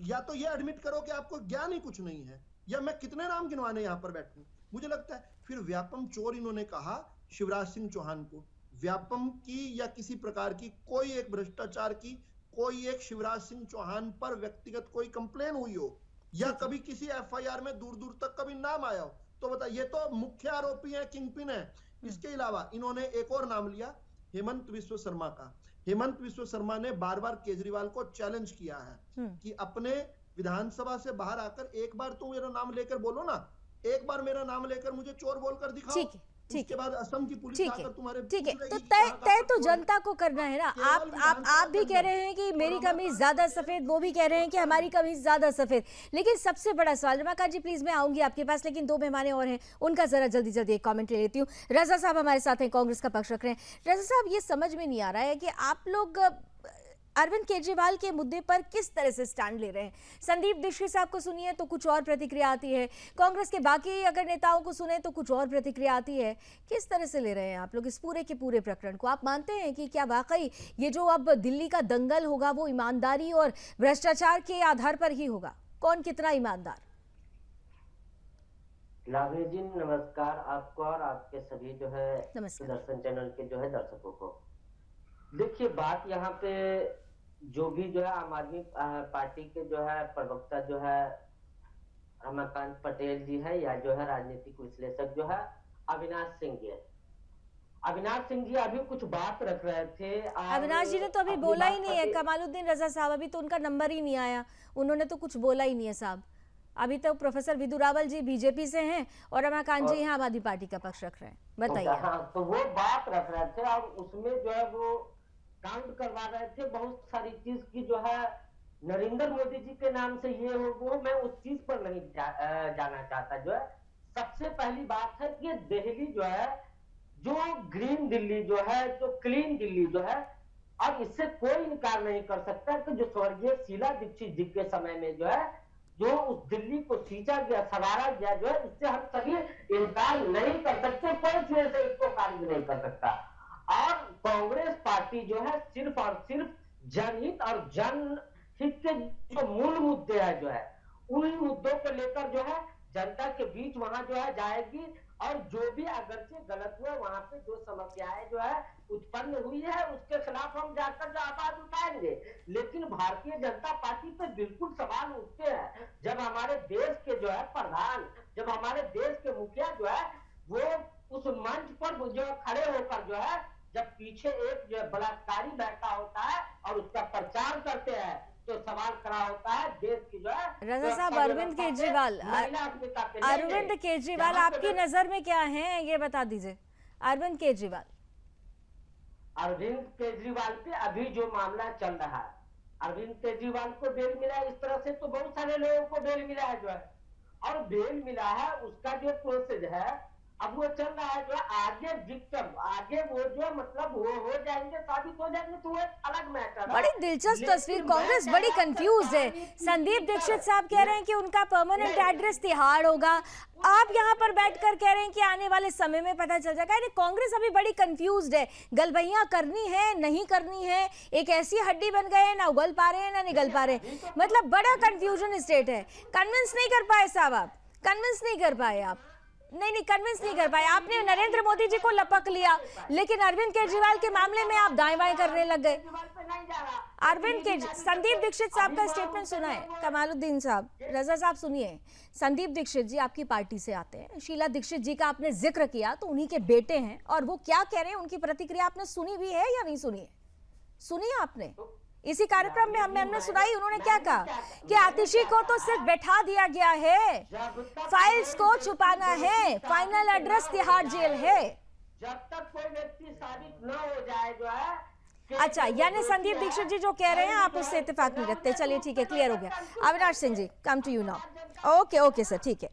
या तो ये एडमिट करो कि आपको ज्ञान ही कुछ नहीं है, या मैं कितने नाम गिनवाने यहां पर बैठूं? मुझे लगता है फिर व्यापम चोर इन्होंने कहा शिवराज सिंह चौहान को। व्यापम की या किसी प्रकार की कोई एक भ्रष्टाचार की कोई एक शिवराज सिंह चौहान पर व्यक्तिगत कोई कंप्लेन हुई हो, या कभी किसी एफआईआर में दूर दूर तक कभी नाम आया हो, तो बताइए। ये तो मुख्य आरोपी है, किंगपिन है। इसके अलावा इन्होंने एक और नाम लिया, हेमंत विश्व शर्मा का। हेमंत विश्व शर्मा ने बार बार केजरीवाल को चैलेंज किया है कि अपने विधानसभा से बाहर आकर एक बार तुम मेरा नाम लेकर बोलो ना, एक बार मेरा नाम लेकर मुझे चोर बोलकर दिखाओ।
ठीक है, ठीक
उसके बाद असम की पुलिस आकर तुम्हारे
ठीक है। तो तय तो जनता को करना है ना। आप भी कह रहे हैं कि मेरी कमीज ज्यादा सफेद, वो भी कह रहे हैं कि हमारी कमीज ज्यादा सफेद। लेकिन सबसे बड़ा सवाल, रमाकांत जी प्लीज, मैं आऊंगी आपके पास, लेकिन दो मेहमाने और हैं, उनका जरा जल्दी जल्दी एक कमेंट ले लेती हूँ। रजा साहब हमारे साथ हैं, कांग्रेस का पक्ष रख रहे हैं। रजा साहब, ये समझ में नहीं आ रहा है कि आप लोग अरविंद केजरीवाल के मुद्दे पर किस तरह से स्टैंड ले रहे हैं। संदीप दीक्षित साहब को सुनिए तो कुछ और प्रतिक्रिया आती है, कांग्रेस के बाकी अगर नेताओं को सुने तो कुछ और प्रतिक्रिया आती है। किस तरह से ले रहे हैं आप लोग इस पूरे के पूरे प्रकरण को? आप मानते हैं कि क्या वाकई ये जो अब दिल्ली का दंगल होगा वो ईमानदारी और भ्रष्टाचार के आधार पर ही होगा? कौन कितना ईमानदार?
लावनी जी नमस्कार आपको और आपके सभी जो है दर्शन चैनल के जो है दर्शकों को। देखिए, बात यहाँ पे जो भी जो है आम आदमी पार्टी के जो है प्रवक्ता जो है रमाकांत पटेल जी है, या जो है राजनीतिक विश्लेषक जो है अविनाश सिंह जी है। अविनाश सिंह जी अभी कुछ बात रख रहे थे।
अविनाश जी ने तो अभी बोला ही नहीं है। कमालुद्दीन रजा साहब, अभी तो उनका नंबर ही नहीं आया, उन्होंने तो कुछ बोला ही नहीं है साहब। अभी तो प्रोफेसर विदु रावल जी बीजेपी से हैं और रमाकांत जी यहाँ आम आदमी पार्टी का पक्ष रख रहे हैं। बताइए।
हाँ, तो वो बात रख रहे थे और उसमें जो है वो काउंट करवा रहे थे बहुत सारी चीज की, जो है नरेंद्र मोदी जी के नाम से ये हो वो, मैं उस चीज पर नहीं जाना चाहता। जो है सबसे पहली बात है कि दिल्ली जो है, जो ग्रीन दिल्ली जो है, जो क्लीन दिल्ली जो है, और इससे कोई इनकार नहीं कर सकता कि जो स्वर्गीय शीला दीक्षित जी के समय में जो है जो उस दिल्ली को सींचा गया, सवारा गया, जो है इससे हम सभी इनकार नहीं कर सकते, कोई चीज से इसको खारिज नहीं कर सकता। और कांग्रेस पार्टी जो है सिर्फ और सिर्फ जनहित और जनहित के जो मूल मुद्दे हैं जो है उन मुद्दों को लेकर जो है जनता के बीच वहां जो है जाएगी, और जो भी अगर से गलत हुआ वहां पे जो समस्याएं जो है उत्पन्न हुई है उसके खिलाफ हम जाकर जो आवाज उठाएंगे। लेकिन भारतीय जनता पार्टी पे बिल्कुल सवाल उठते हैं जब हमारे देश के जो है प्रधान, जब हमारे देश के मुखिया जो है वो उस मंच पर जो खड़े होकर जो है जब पीछे एक जो बलात्कारी बैठा होता है और उसका प्रचार करते हैं, तो सवाल खड़ा होता है देश की जो है।
रजा साहब, अरविंद केजरीवाल आपकी नजर में क्या है, ये बता दीजिए। अरविंद केजरीवाल
पे अभी जो मामला चल रहा है, अरविंद केजरीवाल को बेल मिला है, इस तरह से तो बहुत सारे लोगों को बेल मिला है जो है, और बेल मिला है उसका जो प्रोसेस है अब वो चल रहा है जो आगे विक्टिम, आगे वो जो मतलब वो हो जाएंगे, साबित हो जाएंगे, तो वो एक अलग मैटर है।
बड़ी दिलचस्प तस्वीर, कांग्रेस बड़ी कंफ्यूज है। संदीप दीक्षित साहब कह रहे हैं कि उनका परमानेंट एड्रेस तिहाड़ होगा, आप यहाँ पर बैठकर कह रहे हैं कि आने वाले समय में पता चल जाएगा। यानी कांग्रेस अभी बड़ी कंफ्यूज है, गलबैयां करनी है नहीं करनी है, एक ऐसी हड्डी बन गए हैं, ना उगल पा रहे हैं ना निगल पा रहे हैं, मतलब बड़ा कंफ्यूजन स्टेट है। कन्विंस नहीं कर पाए साहब, आप कन्विंस नहीं कर पाए, आप नहीं कन्विंस नहीं कर पाए। आपने नरेंद्र मोदी जी को लपक लिया, लेकिन अरविंद केजरीवाल के मामले में आप दाएं बाएं करने लग गए। संदीप दीक्षित साहब का स्टेटमेंट सुना है, कमालुद्दीन साहब, रजा साहब सुनिए। संदीप दीक्षित जी आपकी पार्टी से आते हैं, शीला दीक्षित जी का आपने जिक्र किया तो उन्हीं के बेटे हैं, और वो क्या कह रहे हैं उनकी प्रतिक्रिया आपने सुनी भी है या नहीं सुनी है? सुनी है आपने? इसी कार्यक्रम में हमने सुनाई, उन्होंने क्या कहा कि आतिशी को तो सिर्फ बैठा दिया गया है, फाइल्स को छुपाना है, फाइनल एड्रेस तिहाड़ जेल है।
जब तक कोई व्यक्ति साबित न हो जाए जो है
अच्छा, यानी संदीप दीक्षित जी जो कह रहे हैं आप उससे इत्तेफाक नहीं रखते। चलिए ठीक है, क्लियर हो गया। Avinash Singh ji, come to you now. Okay sir, ठीक है।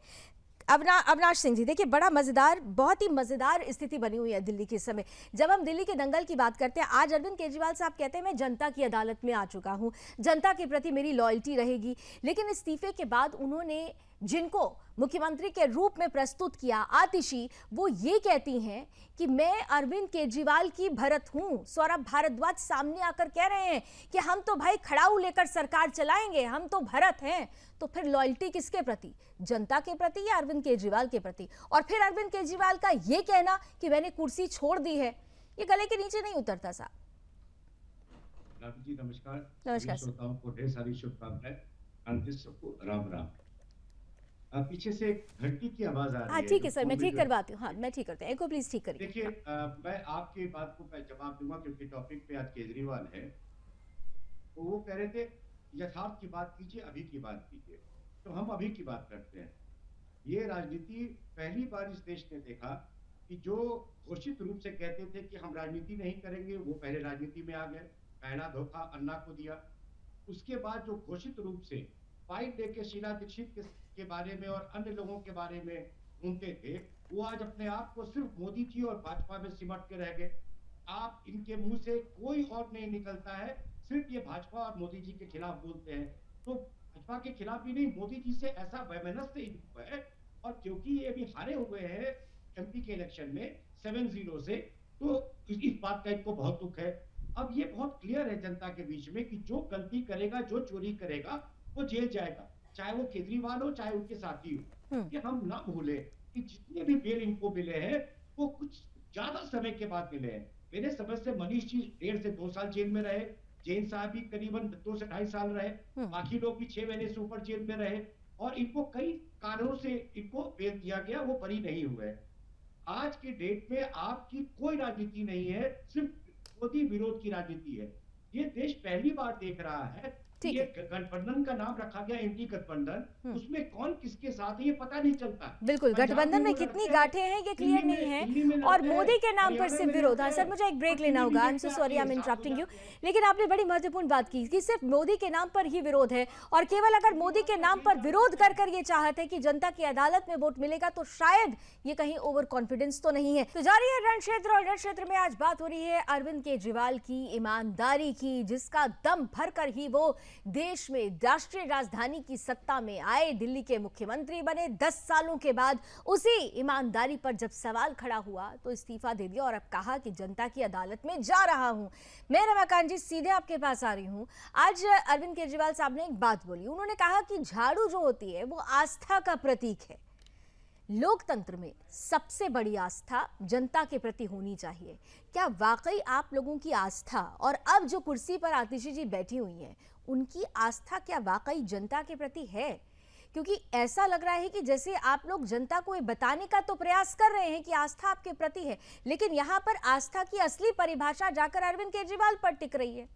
अविनाश सिंह जी, देखिए बड़ा मजेदार, बहुत ही मजेदार स्थिति बनी हुई है दिल्ली के समय। जब हम दिल्ली के दंगल की बात करते हैं, आज अरविंद केजरीवाल साहब कहते हैं मैं जनता की अदालत में आ चुका हूं, जनता के प्रति मेरी लॉयल्टी रहेगी। लेकिन इस्तीफे के बाद उन्होंने जिनको मुख्यमंत्री के रूप में प्रस्तुत किया, आतिशी, वो ये कहती हैं कि मैं अरविंद केजरीवाल की भरत हूं। सौरभ भारद्वाज सामने आकर कह रहे हैं कि हम तो भाई खड़ाऊ लेकर सरकार चलाएंगे, हम तो भरत हैं। तो फिर लॉयल्टी किसके प्रति, जनता के प्रति या अरविंद केजरीवाल के प्रति? और फिर अरविंद केजरीवाल का ये कहना कि मैंने कुर्सी छोड़ दी है, ये गले के नीचे नहीं उतरता साहब।
जी नमस्कार।
नमस्कार।
श्रोताओं को ढेर सारी शुभकामनाएं। सबको राम राम। पीछे से एक घंटी की आवाज आ रही है।
हाँ ठीक है सर, मैं ठीक करवाती हूँ। हाँ मैं ठीक करते हैं, एक प्लीज ठीक करिए।
देखिए, मैं आपकी बात को जवाब दूंगा क्योंकि टॉपिक पे आज केजरीवाल है। तो वो कह रहे थे यथार्थ की बात कीजिए, अभी की बात कीजिए। तो हम अभी की बात करते हैं। ये राजनीति पहली बार इस देश ने देखा कि जो घोषित रूप से कहते थे कि हम राजनीति नहीं करेंगे, वो पहले राजनीति में आ गए। पहला धोखा अन्ना को दिया। उसके बाद जो घोषित रूप से फाइट लेके शीला दीक्षित के बारे में और अन्य लोगों के बारे में घूमते थे, वो आज अपने आप को सिर्फ मोदी जी और भाजपा में सिमट के रह गए। आप इनके मुंह से कोई और नहीं निकलता है, सिर्फ ये भाजपा और मोदी जी के खिलाफ बोलते हैं। तो भाजपा के खिलाफ ही नहीं, मोदी जी से ऐसा वैमनस्य हुआ है। और क्योंकि ये अभी हारे हुए हैं एमपी के इलेक्शन में 7-0 से, तो इस बात का इनको बहुत दुख है। अब ये बहुत क्लियर है जनता के बीच में कि जो गलती करेगा, जो चोरी करेगा, वो जेल जाएगा, चाहे वो केजरीवाल हो चाहे उनके साथी हो। कि हम ना भूले कि जितने भी बेल इनको मिले हैं वो कुछ ज्यादा समय के बाद मिले हैं। मेरे समझ से मनीष जी 1.5 से 2 साल जेल में रहे, जैन साहब भी करीबन 2 से 2.5 साल रहे, बाकी लोग भी 6 महीने से ऊपर जेल में रहे और इनको कई कारणों से इनको बेल दिया गया, वो बरी नहीं हुए। आज के डेट में आपकी कोई राजनीति नहीं है, सिर्फ मोदी विरोध की राजनीति है। ये देश पहली बार देख रहा है। ये गठबंधन का नाम रखा गया एंटी गठबंधन, उसमें कौन किसके साथ है ये पता नहीं चलता।
बिल्कुल, गठबंधन में कितनी गांठें हैं ये क्लियर नहीं है, और मोदी के नाम पर सिर्फ विरोध। हाँ सर, मुझे एक ब्रेक लेना होगा, I am so sorry, I am interrupting you. लेकिन आपने बड़ी महत्वपूर्ण बात की कि सिर्फ मोदी के नाम पर ही विरोध है, और केवल अगर मोदी के नाम पर विरोध कर ये चाहत है कि जनता की अदालत में वोट मिलेगा, तो शायद ये कहीं ओवर कॉन्फिडेंस तो नहीं है। तो जारी है रण क्षेत्र, और रण क्षेत्र में आज बात हो रही है अरविंद केजरीवाल की ईमानदारी की, जिसका दम भरकर ही वो देश में राष्ट्रीय राजधानी की सत्ता में आए, दिल्ली के मुख्यमंत्री बने। 10 सालों के बाद उसी ईमानदारी पर जब सवाल खड़ा हुआ तो इस्तीफा दे दिया और अब कहा कि जनता की अदालत में जा रहा हूं। मैं रमाकांत जी सीधे आपके पास आ रही हूं। आज अरविंद केजरीवाल साहब ने एक बात बोली, उन्होंने कहा कि झाड़ू जो होती है वो आस्था का प्रतीक है। लोकतंत्र में सबसे बड़ी आस्था जनता के प्रति होनी चाहिए। क्या वाकई आप लोगों की आस्था, और अब जो कुर्सी पर आतिशी जी बैठी हुई हैं, उनकी आस्था क्या वाकई जनता के प्रति है? क्योंकि ऐसा लग रहा है कि जैसे आप लोग जनता को ये बताने का तो प्रयास कर रहे हैं कि आस्था आपके प्रति है, लेकिन यहाँ पर आस्था की असली परिभाषा जाकर अरविंद केजरीवाल पर टिक रही है।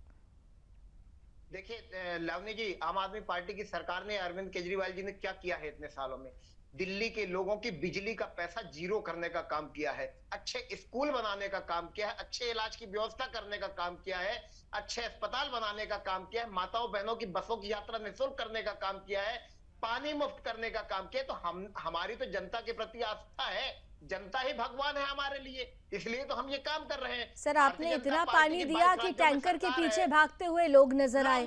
देखिए लावनी जी, आम आदमी पार्टी की सरकार ने, अरविंद केजरीवाल जी ने क्या किया है इतने सालों में? दिल्ली के लोगों की बिजली का पैसा जीरो करने का काम किया है, अच्छे स्कूल बनाने का काम किया है, अच्छे इलाज की व्यवस्था करने का काम किया है, अच्छे अस्पताल बनाने का काम किया है, माताओं बहनों की बसों की यात्रा निःशुल्क करने का काम किया है, पानी मुफ्त करने का काम किया। तो हमारी तो जनता के प्रति आस्था है, जनता ही भगवान है हमारे लिए, इसलिए तो हम ये काम कर रहे हैं।
सर, आपने इतना पानी दिया कि टैंकर के पीछे भागते हुए लोग नजर आए।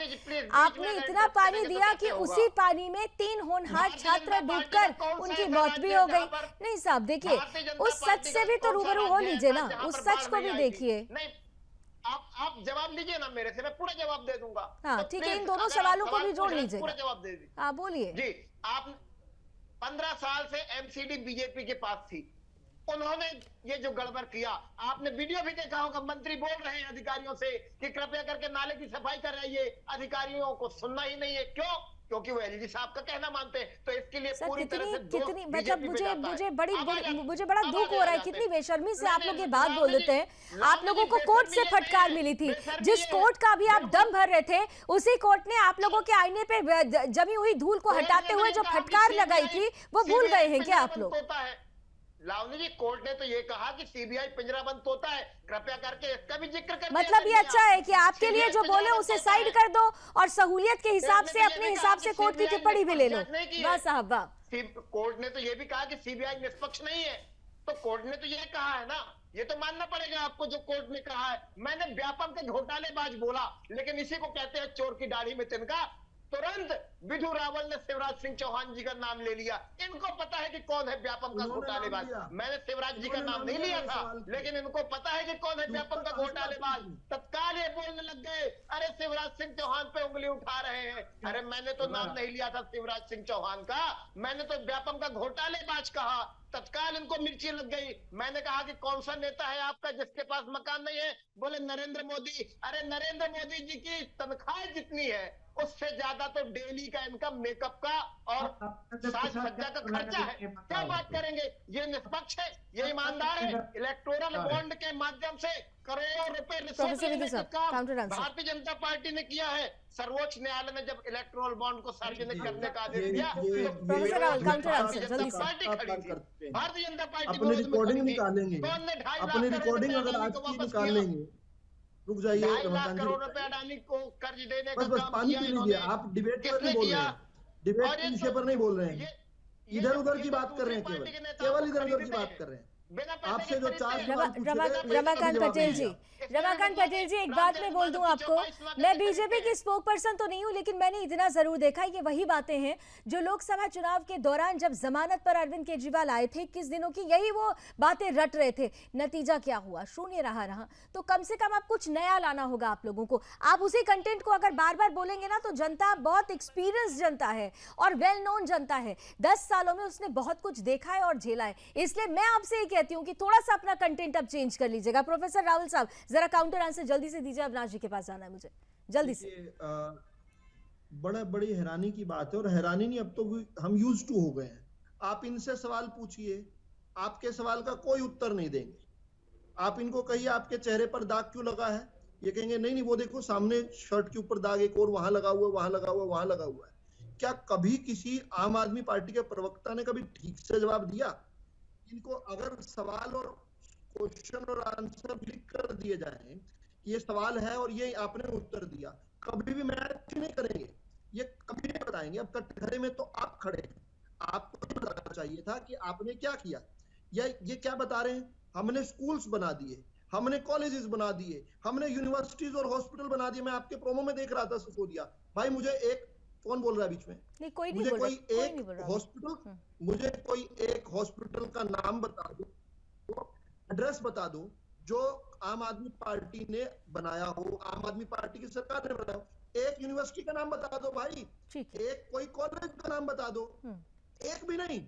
आपने इतना पानी दिया कि उसी पानी में 3 होनहार छात्र डूबकर उनकी मौत भी हो गई। नहीं साहब, देखिए उस सच से भी तो रूबरू हो लीजिए ना, उस सच को भी देखिए।
नहीं, आप जवाब लीजिए ना मेरे से, मैं पूरा जवाब दे दूंगा।
हाँ ठीक है, इन दोनों सवालों को भी जोड़ लीजिए,
पूरा जवाब दे दीजिए।
हाँ बोलिए
जी। आप 15 साल से एमसीडी बीजेपी के पास थी, उन्होंने ये जो गड़बड़ किया, आपने वीडियो भी देखा होगा, मंत्री बोल रहे हैं अधिकारियों से कि कृपया करके नाले की सफाई कर रही है, अधिकारियों को सुनना ही नहीं है। क्यों? क्योंकि वो एलजी साहब का कहना मानते हैं। तो इसके लिए पूरी तरह से
कितनी मतलब मुझे बड़ा दुख हो रहा है, कितनी बेशर्मी से आप लोग ये बात बोल देते हैं। आप लोगों को कोर्ट से फटकार मिली थी, जिस कोर्ट का भी आप दम भर रहे थे, उसी कोर्ट ने आप लोगों के आईने पे जमी हुई धूल को हटाते हुए जो फटकार लगाई थी, वो भूल गए हैं क्या आप लोग?
लावनी जी, कोर्ट ने तो ये कहा कि सीबीआई पिंजराबंद तोता है, कृपया करके इसका भी जिक्र करिए।
मतलब ये अच्छा है कि आपके लिए जो बोले उसे साइड कर दो और सहूलियत के हिसाब से अपने हिसाब से कोर्ट की टिप्पणी भी ले लो। वाह साहब वाह।
कोर्ट ने तो ये भी कहा कि सीबीआई निष्पक्ष नहीं है, तो कोर्ट ने तो ये कहा है ना, ये तो मानना पड़ेगा आपको जो कोर्ट ने कहा है। मैंने व्यापम के घोटालेबाज बोला, लेकिन इसी को कहते हैं चोर की दाढ़ी में तिनका। तुरंत विधु रावल ने शिवराज सिंह चौहान जी का नाम ले लिया। इनको पता है कि कौन है व्यापम का घोटालेबाज। मैंने शिवराज जी का नाम नहीं लिया था, लेकिन इनको पता है कि कौन है व्यापम का घोटालेबाज। तत्काल ये बोलने लग गए, अरे शिवराज सिंह चौहान पे उंगली उठा रहे हैं। अरे मैंने तो नाम नहीं लिया था शिवराज सिंह चौहान का, मैंने तो व्यापम का घोटालेबाज कहा। तत्काल इनको मिर्ची लग गई। मैंने कहा कि कौन सा नेता है आपका जिसके पास मकान नहीं है? बोले नरेंद्र मोदी। अरे नरेंद्र मोदी जी की तनख्वाह जितनी है उससे ज्यादा तो डेली का इनका मेकअप का और साज सज्जा का खर्चा है। क्या बात करेंगे? ये निष्पक्ष है, ये ईमानदार है। इलेक्टोरल बॉन्ड के माध्यम से करोड़ों रुपए रिश्वत लेने का काम भारतीय जनता पार्टी ने किया है। सर्वोच्च न्यायालय ने जब इलेक्टोरल बॉन्ड को सार्वजनिक करने का आदेश दिया,
प्रोफेसर रावल काउंटर आंसर जल्दी से।
भारतीय जनता पार्टी
अपनी रिकॉर्डिंग निकालेंगे, अपनी रिकॉर्डिंग अगर आज की निकाल लेंगे। रुक जाइए,
2.5 लाख करोड़ रुपए अडानी को कर्ज देने का
बस पानी पी लीजिए। आप डिबेट पर नहीं बोल रहे हैं, डिबेट के विषय पर नहीं बोल रहे हैं, इधर उधर की बात कर रहे हैं, केवल इधर उधर की बात कर रहे हैं। आपसे जो
रमाकांत पटेल जी, रमाकांत पटेल जी, एक बात मैं बोल दूं आपको, मैं बीजेपी की स्पोक पर्सन तो नहीं हूं, लेकिन मैंने इतना जरूर देखा है कि वही बातें हैं जो लोकसभा चुनाव के दौरान जब जमानत पर अरविंद केजरीवाल आए थे 21 दिनों की, यही वो बातें रट रहे थे। नतीजा क्या हुआ? शून्य रहा। तो कम से कम आप कुछ नया लाना होगा आप लोगों को। आप उसी कंटेंट को अगर बार बार बोलेंगे ना तो जनता बहुत एक्सपीरियंस जनता है और वेल नोन जनता है। 10 सालों में उसने बहुत कुछ देखा है और झेला है। इसलिए मैं आपसे कहती हूं कि थोड़ा सा अपना कंटेंट अब चेंज कर लीजिएगा। प्रोफेसर रावल साहब जरा काउंटर आंसर जल्दी से दीजिए, अविनाश जी के पास जाना है मुझे जल्दी से।
बड़ी हैरानी की बात है, और हैरानी नहीं, अब तो हम यूज टू हो गए हैं। आप इनसे सवाल पूछिए, आपके सवाल का कोई उत्तर नहीं देंगे। आप इनको कहिए आपके चेहरे पर दाग क्यों लगा है, ये कहेंगे नहीं वो देखो सामने शर्ट के ऊपर दाग एक और वहां लगा हुआ है, वहां लगा हुआ है, वहां लगा हुआ है। क्या कभी किसी आम आदमी पार्टी के प्रवक्ता ने कभी ठीक से जवाब दिया? इनको अगर सवाल और क्वेश्चन और आंसर लिख कर दिए जाए, ये सवाल है और ये आपने उत्तर दिया, कभी भी मैच नहीं करेंगे, ये कभी नहीं बताएंगे। अब कटघरे में तो आप खड़े हैं, आपको तो बताना चाहिए था कि आपने क्या किया। ये क्या बता रहे हैं? हमने स्कूल्स बना दिए, हमने कॉलेजेस बना दिए, हमने यूनिवर्सिटीज और हॉस्पिटल बना दिए। मैं आपके प्रोमो में देख रहा था सिसोदिया भाई। मुझे एक कौन बोल रहा है बीच में?
नहीं, कोई नहीं
मुझे
बोल
कोई
रहा,
एक हॉस्पिटल, मुझे कोई एक हॉस्पिटल का नाम बता दो, एड्रेस बता दो जो आम आदमी पार्टी ने बनाया हो, आम आदमी पार्टी की सरकार ने बनाया हो। एक यूनिवर्सिटी का नाम बता दो भाई, एक कोई कॉलेज का नाम बता दो, एक भी नहीं।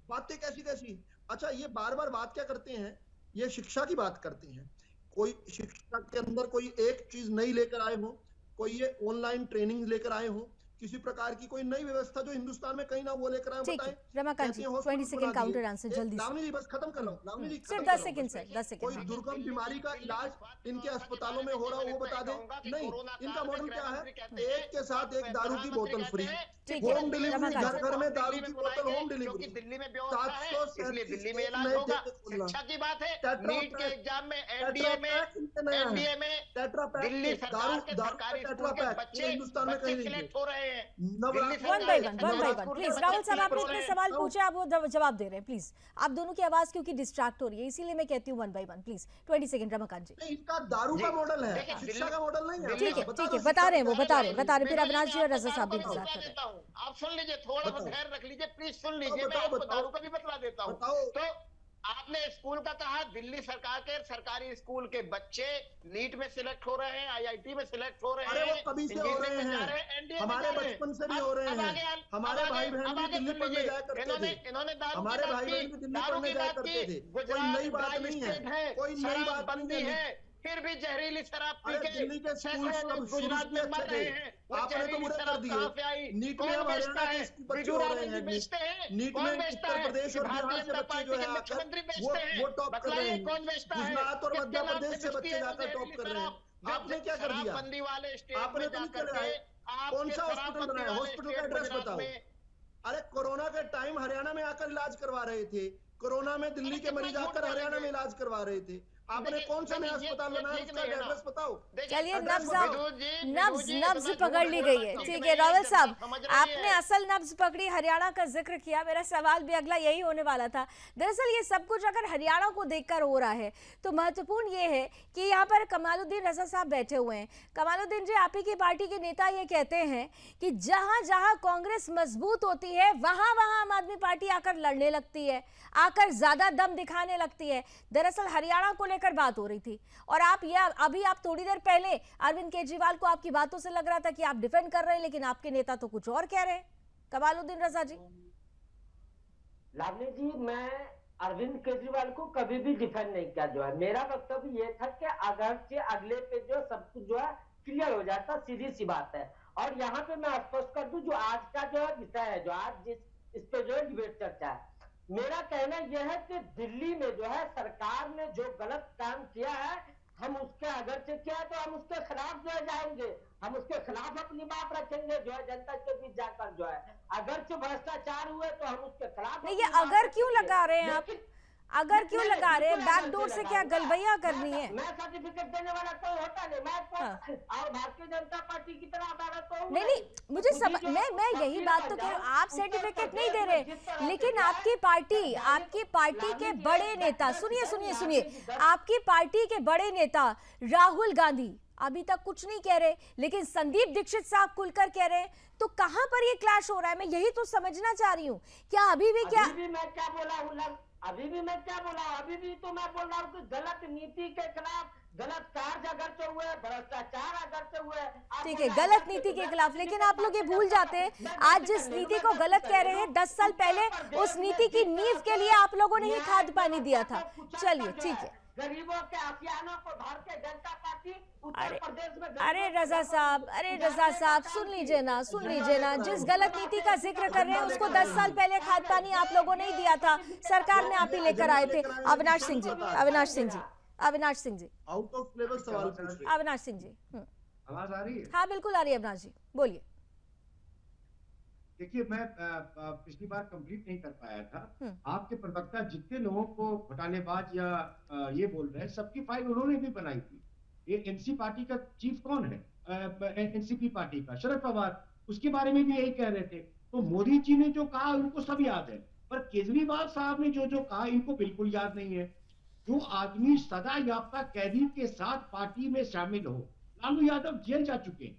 बातें कैसी कैसी। अच्छा, ये बार बार बात क्या करते हैं? ये शिक्षा की बात करते हैं। कोई शिक्षा के अंदर कोई एक चीज नई लेकर आए हो, कोई ये ऑनलाइन ट्रेनिंग लेकर आए हो, किसी प्रकार की कोई नई व्यवस्था जो हिंदुस्तान में कहीं ना वो लेकर आए, बताएं।
रमाकांत जी 20 सेकंड काउंटर आंसर जल्दी से।
लावनी जी बस खत्म कर लो, लावनी जी
सिर्फ 10 सेकंड सर, 10 सेकंड।
कोई दुर्गम बीमारी का इलाज इनके अस्पतालों में हो रहा हो वो बता दें। नहीं, इनका मॉडल क्या है? एक के साथ एक दारू की बोतल फ्री, होम डिलीवरी, घर घर में दारू की बोतल होम डिलीवरी।
दिल्ली में दिल्ली में इलाज होगा। शिक्षा की बात है, नीट के एग्जाम में, एनडीए में दिल्ली सरकार के सरकारी स्कूल के बच्चे सिलेक्ट हो रहे हैं।
One by one please. Rahul साहब आपने इतने सवाल पूछे, आप वो जवाब दे रहे हैं। प्लीज, आप दोनों की आवाज क्योंकि डिस्ट्रैक्ट हो रही है, इसीलिए मैं कहती हूँ one by one please. 20 second Ramakant ji.
इनका दारू का मॉडल है, शिक्षा का मॉडल नहीं है।
ठीक है, बता रहे हैं वो, बता रहे हैं। फिर अविनाश जी और रजा साहब भी इंतजार कर रहे हैं।
आप सुन लीजिए, थोड़ा सा धैर्य रख लीजिए प्लीज, सुन लीजिए। मैं आपको दारू का भी बतला देता हूँ। तो आपने स्कूल का कहा, दिल्ली सरकार के सरकारी स्कूल के बच्चे नीट में सिलेक्ट हो रहे हैं, आईआईटी में सिलेक्ट हो रहे हैं।
अरे वो कभी से हो रहे हैं, हमारे बचपन से भी हो रहे हैं। हमारे भाई बहन भी दिल्ली पढ़ने जाया करते थे, हमारे भाई बहन भी दिल्ली पढ़ने जाया करते थे। कोई नई बात नहीं है, कोई नई बात नहीं है।
फिर भी जहरीली शराब पी के
दिल्ली के स्कूल गुजरात में मर रहे हैं। आपने तो बुरे कर दिए। नीट में अब हरियाणा के बच्चे हो रहे हैं, नीट में उत्तर प्रदेश और बिहार से बच्चे जो है आकर वो टॉप कर रहे हैं। गुजरात और मध्य प्रदेश से बच्चे जाकर टॉप कर रहे हैं। आपने क्या कर दिया? आपने तो नहीं चले। कौन सा हॉस्पिटल बनाया? हॉस्पिटल का एड्रेस बताओ। अरे कोरोना के टाइम हरियाणा में आकर इलाज करवा रहे थे, कोरोना में दिल्ली के मरीज आकर हरियाणा में इलाज करवा रहे थे। आपने कौन सा नया अस्पताल बनाया, उसका एड्रेस बताओ।
चलिए नब्ज पकड़ ली गई है। ठीक है रावल साहब, आपने असल नब्ज पकड़ी, हरियाणा का जिक्र किया। मेरा सवाल भी अगला यही होने वाला था। दरअसल ये सब कुछ अगर हरियाणा को देखकर हो रहा है तो महत्वपूर्ण ये है कि यहाँ पर कमालुद्दीन रजा साहब बैठे हुए हैं। कमालुद्दीन जी, आप ही की पार्टी के नेता ये कहते हैं कि जहां जहां कांग्रेस मजबूत होती है वहां वहां आम आदमी पार्टी आकर लड़ने लगती है, आकर ज्यादा दम दिखाने लगती है। दरअसल हरियाणा को लेकर बात हो रही थी और अभी आप थोड़ी देर पहले अरविंद केजरीवाल को आपकी बातों से लग रहा था कि आप डिफेंड कर रहे हैं, लेकिन आपके नेता तो कुछ और कह रहे हैं। कमालुद्दीन रजा जी।
लावनी जी, मैं अरविंद केजरीवाल को कभी भी डिफेंड नहीं किया। जो है मेरा वक्तव्य ये था कि अगर से अगले पे जो सब कुछ जो है क्लियर हो जाता, सीधी सी बात है। और यहाँ पे मैं स्पष्ट कर दूं, जो आज का जो है विषय है, जो आज इस पे जो है डिबेट चर्चा है, मेरा कहना यह है कि दिल्ली में जो है सरकार ने जो गलत काम किया है, हम उसके अगर से किया है तो हम उसके खिलाफ जो है जाएंगे, हम उसके खिलाफ अपनी बात रखेंगे जो है जनता के बीच जाकर। जो है अगर से भ्रष्टाचार हुए तो हम उसके खिलाफ।
नहीं, ये अगर क्यों लगा रहे हैं आप? अगर क्यों लगा रहे हैं? बैकडोर से क्या गलबैया करनी है?
मैं सर्टिफिकेट देने वाला कोई होता नहीं, मैं और भारतीय जनता पार्टी की तरह अदालत को
नहीं, मुझे मैं यही बात तो कह रही हूँ, आप सर्टिफिकेट नहीं दे रहे, लेकिन आपकी पार्टी के बड़े नेता, सुनिए, आपकी पार्टी के बड़े नेता राहुल गांधी अभी तक कुछ नहीं कह रहे, लेकिन संदीप दीक्षित साहब खुलकर कह रहे हैं। तो कहां पर ये क्लैश हो रहा है? मैं यही तो समझना चाह रही हूँ। क्या अभी भी क्या
मैं क्या बोला हूँ? अभी भी मैं क्या बोला? अभी भी तो मैं बोल रहा हूँ कि गलत नीति के खिलाफ, गलत कार्य अगर से हुए, भ्रष्टाचार अगर से हुए।
ठीक है, गलत नीति के खिलाफ, लेकिन आप लोग ये भूल जाते हैं आज जिस नीति को गलत कह रहे हैं, 10 साल पहले उस नीति की नींव के लिए आप लोगों ने ही खाद पानी दिया था। चलिए ठीक है।
गरीबों के अभियानों को भारतीय जनता पार्टी उत्तर प्रदेश में।
अरे रजा साहब सुन लीजिए ना, जिस गलत नीति का जिक्र कर रहे हैं उसको 10 साल पहले खाद पानी आप लोगों ने ही दिया था, सरकार में आप ही लेकर आए थे। अविनाश सिंह जी
आउट ऑफ फ्लेवर सवाल पूछ रहे हैं।
अविनाश सिंह जी,
आवाज आ रही है?
हाँ बिल्कुल आ रही है। अविनाश जी बोलिए।
देखिए, मैं पिछली बार कंप्लीट नहीं कर पाया था। आपके प्रवक्ता जितने लोगों को घोटालेबाज या ये बोल रहे हैं, सबकी फाइल उन्होंने भी बनाई थी। ये एनसी पार्टी का चीफ कौन है? एनसीपी पार्टी का शरद पवार, उसके बारे में भी यही कह रहे थे। तो मोदी जी ने जो कहा उनको सब याद है, पर केजरीवाल साहब ने जो कहा इनको बिल्कुल याद नहीं है। जो आदमी सजा याफ्ता कैदी के साथ पार्टी में शामिल हो, लालू यादव जेल जा चुके हैं,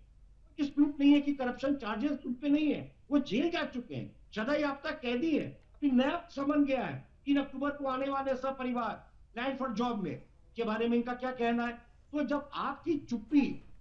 डिस्प्यूट नहीं है कि करप्शन चार्जेस उन पे नहीं है, वो जेल जा चुके हैं, सजा याफ्ता कैदी है। अभी नया समन गया है 3 अक्टूबर को आने वाले सब परिवार लैंड फॉर जॉब में के बारे में इनका क्या कहना है? तो जब आपकी चुप्पी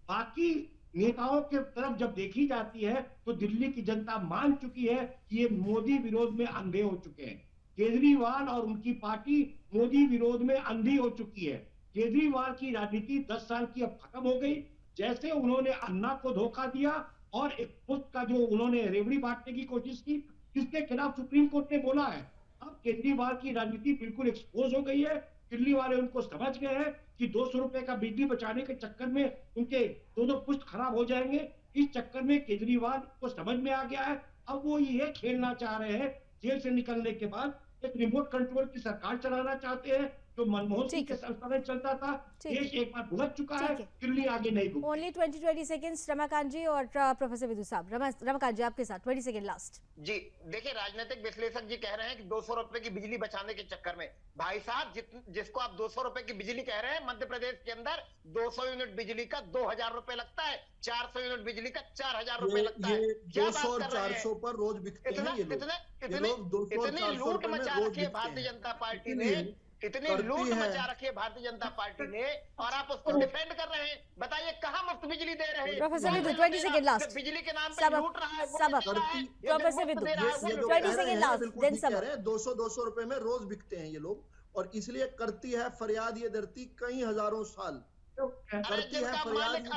बाकी नेताओं के तरफ जब देखी जाती है तो दिल्ली की जनता मान चुकी है कि ये मोदी विरोध में अंधे हो चुके हैं। केजरीवाल और उनकी पार्टी मोदी विरोध में अंधी हो चुकी है। केजरीवाल की राजनीति 10 साल की अब खत्म हो गई। जैसे उन्होंने अन्ना को धोखा दिया और एक पुस्त का जो उन्होंने रेवड़ी बांटने की कोशिश की, जिसके खिलाफ सुप्रीम कोर्ट ने बोला है, अब केजरीवाल की राजनीति बिल्कुल एक्सपोज हो गई है। दिल्ली वाले उनको समझ गए हैं कि 200 रुपए का बिजली बचाने के चक्कर में उनके दोनों पुस्त खराब हो जाएंगे। इस चक्कर में केजरीवाल को समझ में आ गया है। अब वो ये खेलना चाह रहे हैं, जेल से निकलने के बाद एक रिमोट कंट्रोल की सरकार चलाना चाहते हैं, जो मनमोहन सिंह के संस्थान चलता था। देश एक बार भुगत चुका है, दिल्ली आगे नहीं भुगत।
ओनली 20 सेकंड्स रमाकांत जी और प्रोफेसर विदु साहब। रमाकांत जी आपके साथ 20 सेकंड लास्ट।
जी देखिए, राजनीतिक विश्लेषक जी कह रहे हैं कि 200 रुपए की बिजली बचाने के चक्कर में, भाई साहब जिसको आप 200 रुपए की बिजली कह रहे हैं, मध्य प्रदेश के अंदर 200 यूनिट बिजली का 2000 रुपए लगता है, 400 यूनिट बिजली का 4000 रुपए लगता है।
200 और 400 पर रोज बिकते हैं ये लोग।
इतनी लूट मचा रखी है भारतीय जनता पार्टी ने, इतनी लूट मचा रखी है भारतीय जनता पार्टी ने, और आप उसको डिफेंड कर रहे हैं। बताइए कहां मुफ्त बिजली दे रहे हैं?
Professor Vidu 20 second last.
बिजली के नाम पे लूट रहा है।
Professor Vidu 20 second last. Then सब
200 रुपए में रोज बिकते हैं ये लोग, और इसलिए करती है फरियाद ये धरती कई हजारों साल।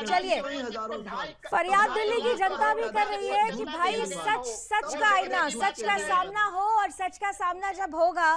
चलिए, फरियाद दिल्ली की जनता भी कर रही है कि भाई सच का आईना, सच का सामना हो, और सच का सामना जब होगा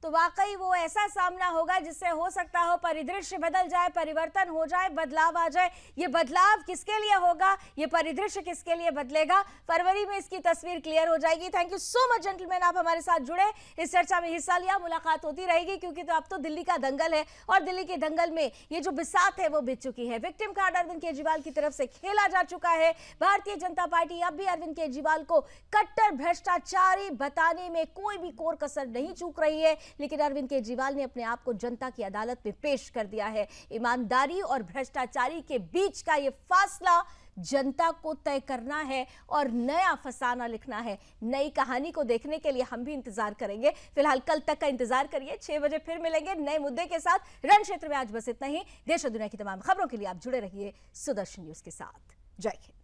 तो वाकई वो ऐसा सामना होगा जिससे हो सकता हो परिदृश्य बदल जाए, परिवर्तन हो जाए, बदलाव आ जाए। ये बदलाव किसके लिए होगा, ये परिदृश्य किसके लिए बदलेगा, फरवरी में इसकी तस्वीर क्लियर हो जाएगी। Thank you so much gentleman, आप हमारे साथ जुड़े, इस चर्चा में हिस्सा लिया। मुलाकात होती रहेगी क्योंकि तो अब तो दिल्ली का दंगल है और दिल्ली के दंगल में ये जो बिसात है वो बिछ चुकी है। विक्टिम कार्ड अरविंद केजरीवाल की तरफ से खेला जा चुका है। भारतीय जनता पार्टी अब भी अरविंद केजरीवाल को कट्टर भ्रष्टाचारी बताने में कोई भी कोर कसर नहीं चूक रही है, लेकिन अरविंद केजरीवाल ने अपने आप को जनता की अदालत में पेश कर दिया है। ईमानदारी और भ्रष्टाचारी के बीच का ये फासला जनता को तय करना है और नया फसाना लिखना है। नई कहानी को देखने के लिए हम भी इंतजार करेंगे। फिलहाल कल तक का इंतजार करिए, 6 बजे फिर मिलेंगे नए मुद्दे के साथ। रण क्षेत्र में आज बस इतना ही। देश और दुनिया की तमाम खबरों के लिए आप जुड़े रहिए सुदर्शन न्यूज के साथ। जय हिंद।